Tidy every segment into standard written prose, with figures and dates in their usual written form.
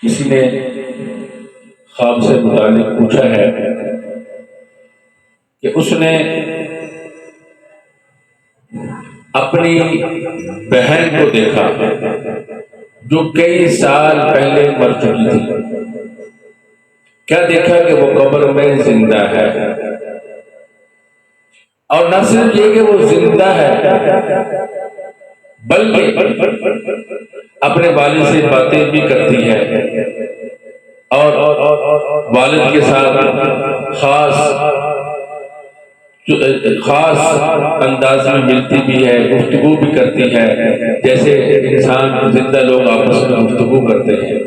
کسی نے خواب سے متعلق پوچھا ہے کہ اس نے اپنی بہن کو دیکھا جو کئی سال پہلے مر چکی تھی۔ کیا دیکھا کہ وہ قبر میں زندہ ہے، اور نہ صرف یہ کہ وہ زندہ ہے بلکہ اپنے والد سے باتیں بھی کرتی ہے اور والد کے ساتھ خاص انداز میں ملتی بھی ہے، گفتگو بھی کرتی ہے، جیسے انسان زندہ لوگ آپس میں گفتگو کرتے ہیں۔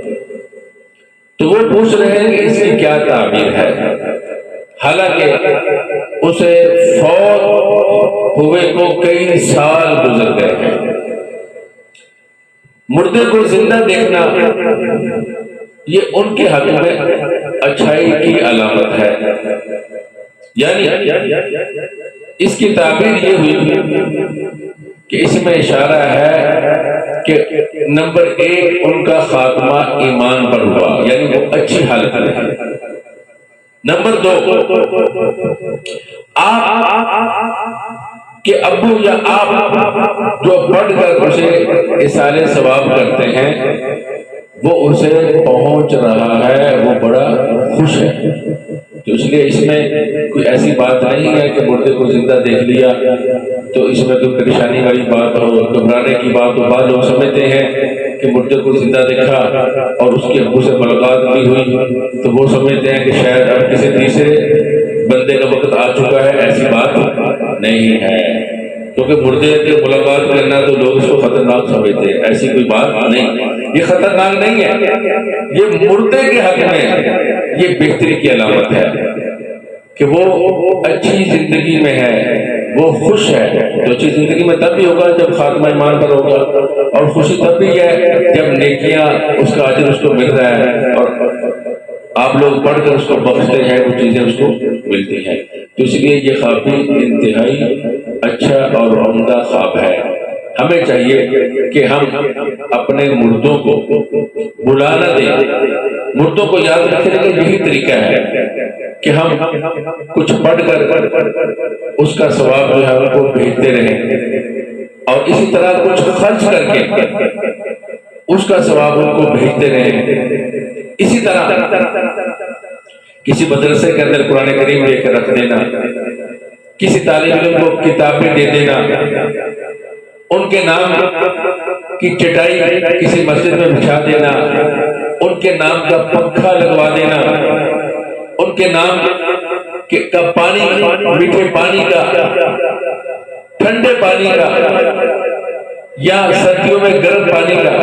تو وہ پوچھ رہے ہیں کہ اس کی کیا تعبیر ہے، حالانکہ اسے فوت ہوئے کو کئی سال گزر گئے ہیں۔ مردے کو زندہ دیکھنا یہ ان کے حق میں اچھائی کی علامت ہے، یعنی اس کی تعبیر یہ ہوئی کہ اس میں اشارہ ہے کہ نمبر 1 ان کا خاتمہ ایمان پر ہوا، یعنی وہ اچھی حالت میں ہے۔ نمبر 2 آپ کے ابو یا آپ جو پڑھ کر اسے اصالِ ثواب کرتے ہیں وہ اسے پہنچ رہا ہے، وہ بڑا خوش ہے۔ تو اس لیے اس میں کوئی ایسی بات نہیں ہے کہ مردے کو زندہ دیکھ لیا تو اس میں کوئی پریشانی والی بات ہو، گھبرانے کی بات ہو۔ بعض لوگ سمجھتے ہیں کہ مردے کو زندہ دیکھا اور اس کے ابو سے ملاقات بھی ہوئی تو وہ سمجھتے ہیں کہ شاید اب کسی تیسرے بندے کا وقت آ چکا ہے۔ ایسی بات نہیں ہے، کیونکہ مردے کی ملاقات کرنا تو لوگ اس کو خطرناک سمجھتے ہیں۔ ایسی کوئی بات نہیں، یہ خطرناک نہیں ہے، یہ مردے کے حق میں یہ بہتری کی علامت ہے کہ وہ اچھی زندگی میں ہے، وہ خوش ہے۔ تو اچھی زندگی میں تب بھی ہوگا جب خاتمہ ایمان پر ہوگا، اور خوشی تب بھی ہے جب نیکیاں اس کا اجر اس کو مل رہا ہے اور آپ لوگ پڑھ کر اس کو بخشتے ہیں، وہ چیزیں اس کو ملتی ہیں۔ تو اس لیے یہ خواب بھی انتہائی اچھا اور عمدہ خواب ہے۔ ہمیں چاہیے کہ ہم اپنے مردوں کو بلا نہ دیں، مردوں کو یاد رکھنے کا یہی طریقہ ہے کہ ہم کچھ پڑھ کر اس کا ثواب جو ہے ان کو بھیجتے رہیں، اور اسی طرح کچھ خرچ کر کے اس کا ثواب ان کو بھیجتے رہیں۔ اسی طرح کسی مدرسے کے اندر قرآن کریم لے کر رکھ دینا، کسی طالب علم کو کتابیں دے دینا، ان کے نام کی چٹائی کسی مسجد میں بچھا دینا، ان کے نام کا پنکھا لگوا دینا، ان کے نام کا پانی، میٹھے پانی کا، ٹھنڈے پانی کا یا سردیوں میں گرم پانی کا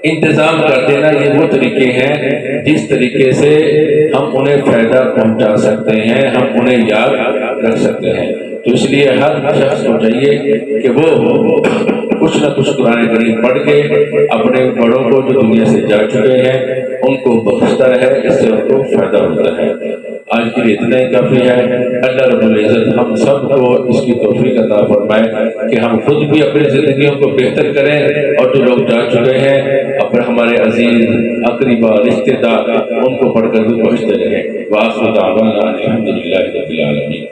انتظام کر دینا، یہ وہ طریقے ہیں جس طریقے سے ہم انہیں فائدہ پہنچا سکتے ہیں، ہم انہیں یاد رکھ سکتے ہیں۔ تو اس لیے ہر شخص کو چاہیے کہ وہ کچھ نہ کچھ قرآن کریم پڑھ کے اپنے بڑوں کو جو دنیا سے جا چکے ہیں ان کو بخشتا رہے، اس سے ان کو فائدہ ہوتا ہے۔ آج کے لیے اتنا ہی کافی ہے۔ اللہ رب العزت ہم سب کو اس کی توفیق عطا فرمائے کہ ہم خود بھی اپنی زندگیوں کو بہتر کریں، اور جو لوگ جا چکے ہیں اپنے ہمارے عزیز اقربا رشتہ دار ان کو پڑھ کر بھی بخشتے رہیں۔ وآخر دعوانا الحمدللہ رب العالمین۔